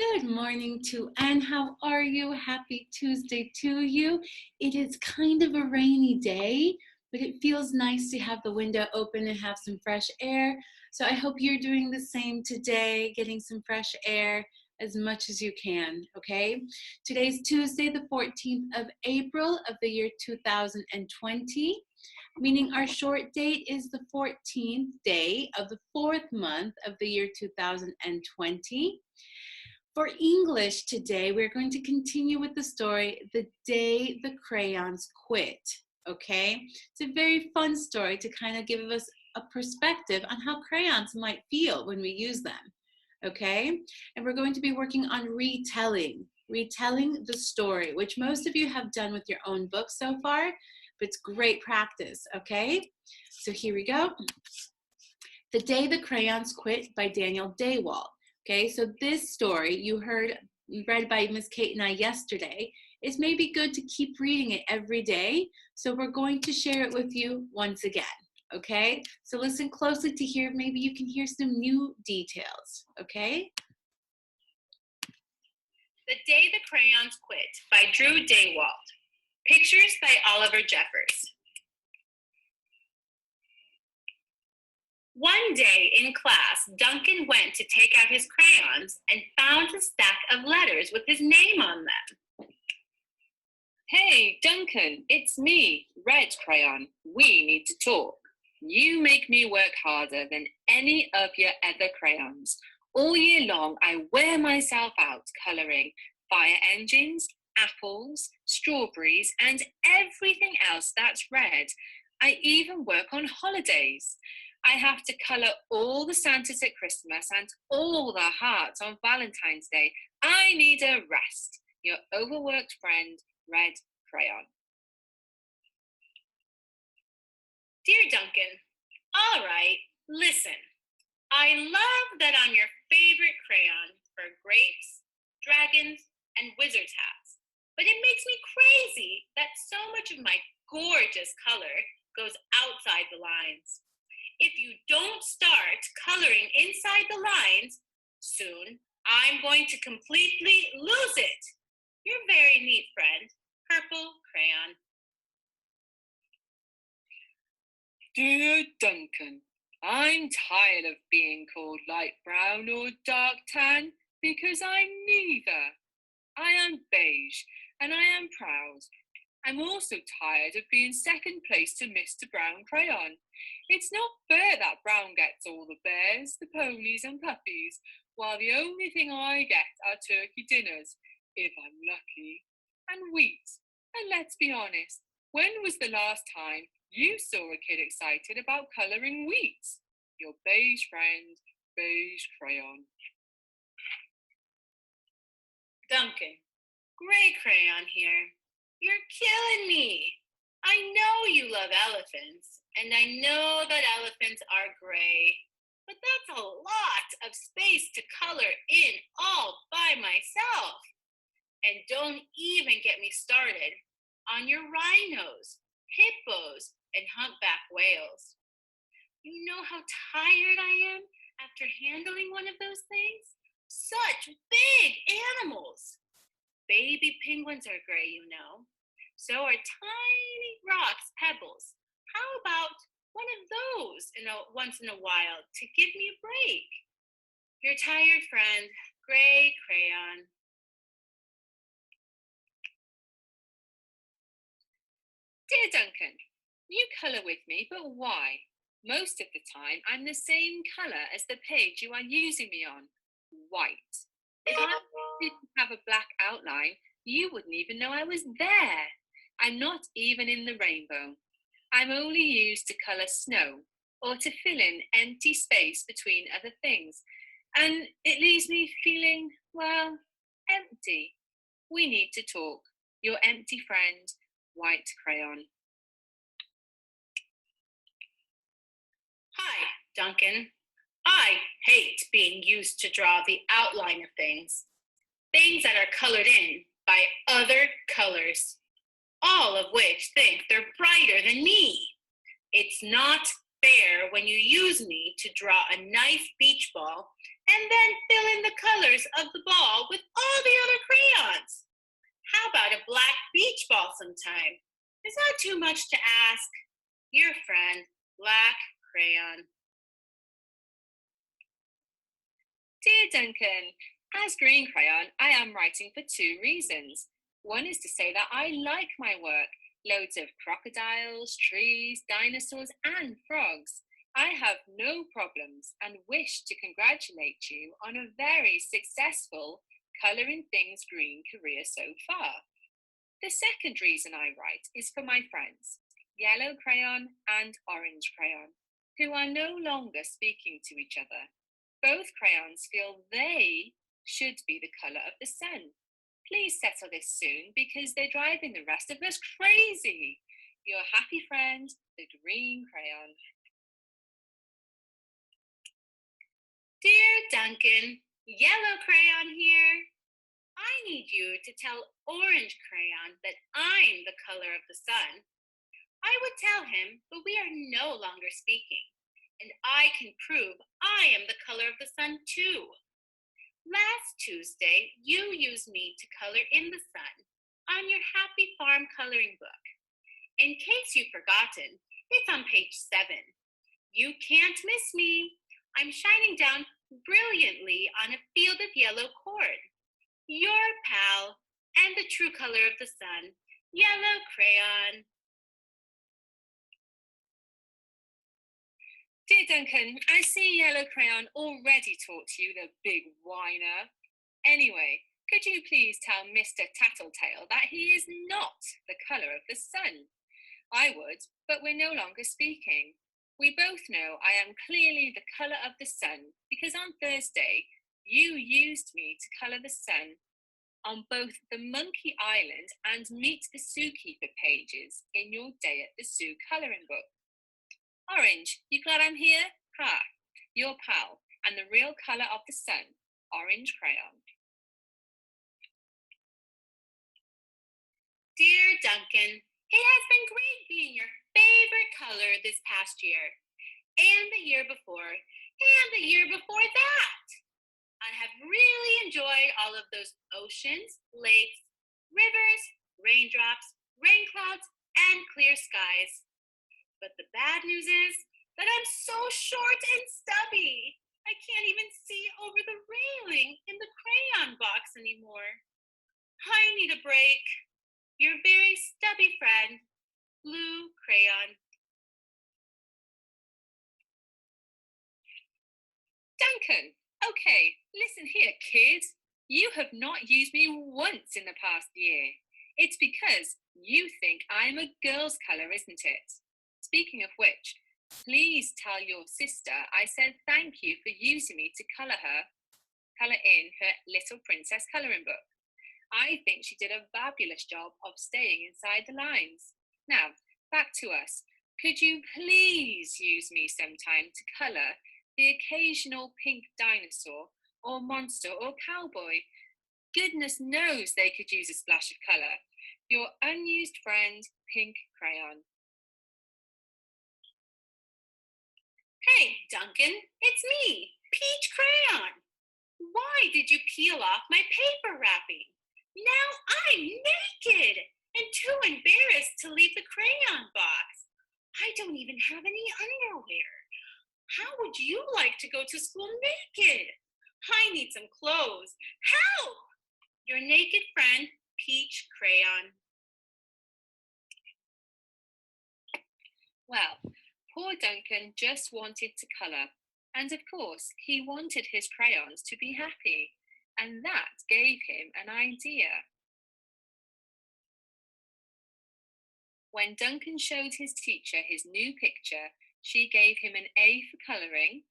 Good morning to Anne. How are you? Happy Tuesday to you. It is kind of a rainy day, but it feels nice to have the window open and have some fresh air. So I hope you're doing the same today, getting some fresh air as much as you can, okay? Today's Tuesday, the 14th of April of the year 2020, meaning our short date is the 14th day of the 4th month of the year 2020. For English today, we're going to continue with the story, The Day the Crayons Quit, okay? It's a very fun story to kind of give us a perspective on how crayons might feel when we use them, okay? And we're going to be working on retelling the story, which most of you have done with your own book so far, but it's great practice, okay? So here we go. The Day the Crayons Quit by Daniel Daywalt. Okay, so this story you read by Miss Kate and I yesterday. It's maybe good to keep reading it every day. So we're going to share it with you once again. Okay, so listen closely to hear. Maybe you can hear some new details. Okay. The Day the Crayons Quit by Drew Daywalt. Pictures by Oliver Jeffers. One day in class, Duncan went to take out his crayons and found a stack of letters with his name on them. Hey, Duncan, it's me, Red Crayon. We need to talk. You make me work harder than any of your other crayons. All year long, I wear myself out colouring fire engines, apples, strawberries, and everything else that's red. I even work on holidays. I have to colour all the Santas at Christmas and all the hearts on Valentine's Day. I need a rest. Your overworked friend, Red Crayon. Dear Duncan, all right, listen. I love that I'm your favorite crayon for grapes, dragons, and wizard's hats. But it makes me crazy that so much of my gorgeous color goes outside the lines. If you don't start coloring inside the lines, soon I'm going to completely lose it. Your very neat friend, Purple Crayon. Dear Duncan, I'm tired of being called light brown or dark tan because I'm neither. I am beige and I am proud. I'm also tired of being second place to Mr. Brown Crayon. It's not fair that Brown gets all the bears, the ponies and puppies, while the only thing I get are turkey dinners, if I'm lucky, and wheat. And let's be honest, when was the last time you saw a kid excited about colouring wheat? Your beige friend, Beige Crayon. Duncan, Gray Crayon here. You're killing me. I know you love elephants, and I know that elephants are gray, but that's a lot of space to color in all by myself. And don't even get me started on your rhinos, hippos, and humpback whales. You know how tired I am after handling one of those things? Such big animals. Baby penguins are gray, you know. So are tiny rocks, pebbles. How about one of those once in a while to give me a break? Your tired friend, Gray Crayon. Dear Duncan, you colour with me, but why? Most of the time, I'm the same colour as the page you are using me on, white. If I didn't have a black outline, you wouldn't even know I was there. I'm not even in the rainbow. I'm only used to colour snow or to fill in empty space between other things. And it leaves me feeling, well, empty. We need to talk. Your empty friend, White Crayon. Hi, Duncan. I hate being used to draw the outline of things that are colored in by other colors, all of which think they're brighter than me. It's not fair when you use me to draw a nice beach ball and then fill in the colors of the ball with all the other crayons. How about a black beach ball sometime? Is that too much to ask? Your friend, Black Crayon. Dear Duncan, as Green Crayon, I am writing for 2 reasons. One is to say that I like my work. Loads of crocodiles, trees, dinosaurs, and frogs. I have no problems and wish to congratulate you on a very successful colouring things green career so far. The second reason I write is for my friends, Yellow Crayon and Orange Crayon, who are no longer speaking to each other. Both crayons feel they should be the colour of the sun. Please settle this soon because they're driving the rest of us crazy. Your happy friend, the Green Crayon. Dear Duncan, Yellow Crayon here. I need you to tell Orange Crayon that I'm the color of the sun. I would tell him, but we are no longer speaking, and I can prove I am the color of the sun too. Last Tuesday, you used me to color in the sun on your Happy Farm coloring book. In case you've forgotten, it's on page 7. You can't miss me. I'm shining down brilliantly on a field of yellow cord. Your pal and the true color of the sun, Yellow Crayon. Dear Duncan, I see Yellow Crayon already talked to you, the big whiner. Anyway, could you please tell Mr. Tattletale that he is not the colour of the sun? I would, but we're no longer speaking. We both know I am clearly the colour of the sun because on Thursday you used me to colour the sun on both the Monkey Island and Meet the Zookeeper pages in your Day at the Zoo colouring book. Orange, you glad I'm here? Ha, your pal and the real colour of the sun, Orange Crayon. Dear Duncan, it has been great being your favorite color this past year, and the year before, and the year before that. I have really enjoyed all of those oceans, lakes, rivers, raindrops, rain clouds, and clear skies. But the bad news is that I'm so short and stubby. I can't even see over the railing in the crayon box anymore. I need a break. Your very stubby friend, Blue Crayon. Duncan, okay, listen here, kid. You have not used me once in the past year. It's because you think I'm a girl's colour, isn't it? Speaking of which, please tell your sister I said thank you for using me to colour in her Little Princess colouring book. I think she did a fabulous job of staying inside the lines. Now, back to us. Could you please use me sometime to colour the occasional pink dinosaur or monster or cowboy? Goodness knows they could use a splash of colour. Your unused friend, Pink Crayon. Hey, Duncan, it's me, Peach Crayon. Why did you peel off my paper wrapping? Now I'm naked and too embarrassed to leave the crayon box. I don't even have any underwear. How would you like to go to school naked? I need some clothes. Help! Your naked friend, Peach Crayon. Well, poor Duncan just wanted to colour, and of course he wanted his crayons to be happy, and that gave him an idea. When Duncan showed his teacher his new picture, she gave him an A for colouring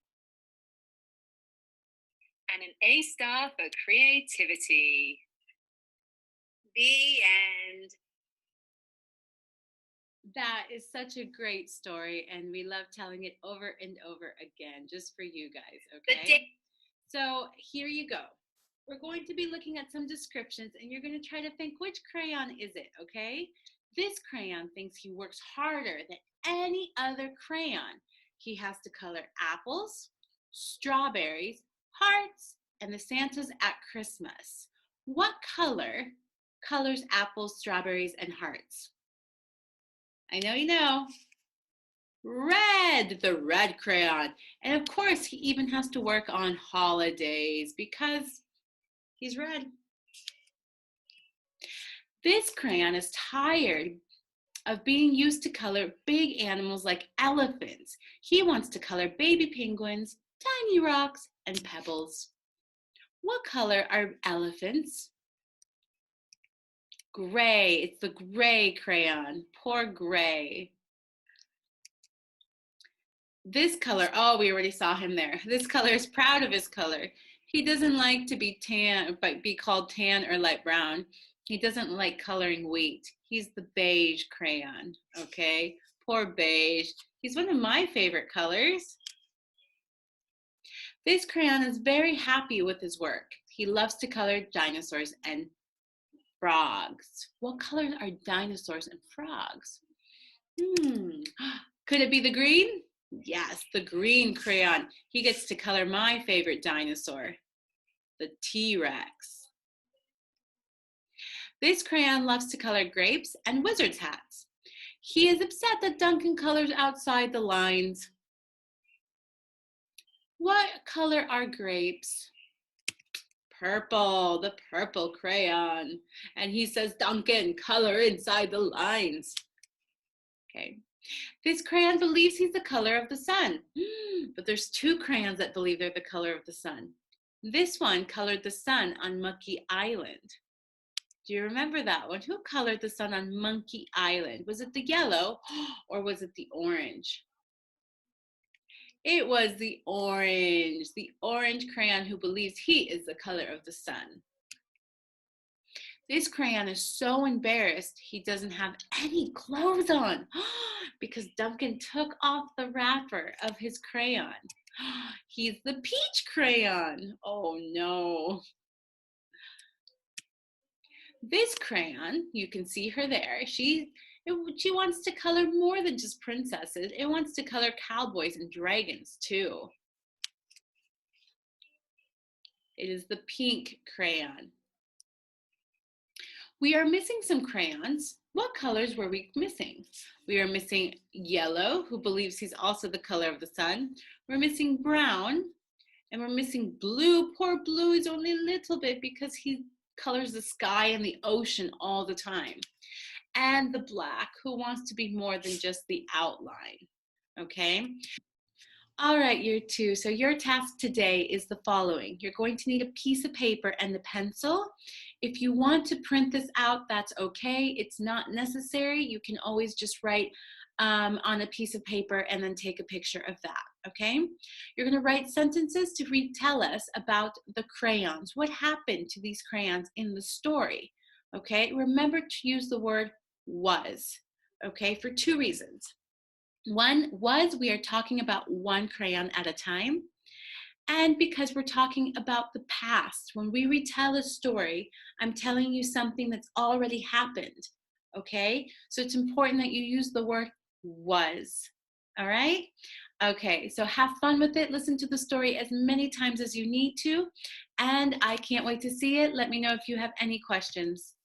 and an A star for creativity. The end. That is such a great story, and we love telling it over and over again, just for you guys, okay? So here you go. We're going to be looking at some descriptions, and you're going to try to think which crayon is it, okay? This crayon thinks he works harder than any other crayon. He has to color apples, strawberries, hearts, and the Santas at Christmas. What color colors apples, strawberries, and hearts? I know you know. Red, the red crayon. And of course, he even has to work on holidays because he's red. This crayon is tired of being used to color big animals like elephants. He wants to color baby penguins, tiny rocks, and pebbles. What color are elephants? Gray. It's the gray crayon. Poor Gray. This color, oh, we already saw him there. This color is proud of his color. He doesn't like to be tan, but be called tan or light brown. He doesn't like coloring wheat. He's the beige crayon, okay? Poor beige. He's one of my favorite colors. This crayon is very happy with his work. He loves to color dinosaurs and frogs. What colors are dinosaurs and frogs? Could it be the green? Yes, the green crayon. He gets to color my favorite dinosaur, the T-Rex. This crayon loves to color grapes and wizard's hats. He is upset that Duncan colors outside the lines. What color are grapes? Purple, the purple crayon. And he says, Duncan, color inside the lines. Okay. This crayon believes he's the color of the sun. But there's two crayons that believe they're the color of the sun. This one colored the sun on Monkey Island. Do you remember that one? Who colored the sun on Monkey Island? Was it the yellow or was it the orange? It was the orange crayon who believes he is the color of the sun. This crayon is so embarrassed he doesn't have any clothes on because Duncan took off the wrapper of his crayon. He's the peach crayon. Oh no. This crayon, you can see her there. She wants to color more than just princesses. It wants to color cowboys and dragons too. It is the pink crayon. We are missing some crayons. What colors were we missing? We are missing yellow, who believes he's also the color of the sun. We're missing brown, and we're missing blue. Poor Blue is only a little bit because he colors the sky and the ocean all the time. And the black, who wants to be more than just the outline, okay? All right, year 2, so your task today is the following. You're going to need a piece of paper and a pencil. If you want to print this out, that's okay. It's not necessary. You can always just write on a piece of paper and then take a picture of that, okay? You're gonna write sentences to retell us about the crayons. What happened to these crayons in the story, okay? Remember to use the word was, okay, for 2 reasons. One was we are talking about one crayon at a time, and because we're talking about the past. When we retell a story, I'm telling you something that's already happened, okay? So it's important that you use the word was, all right? Okay, so have fun with it. Listen to the story as many times as you need to, and I can't wait to see it. Let me know if you have any questions.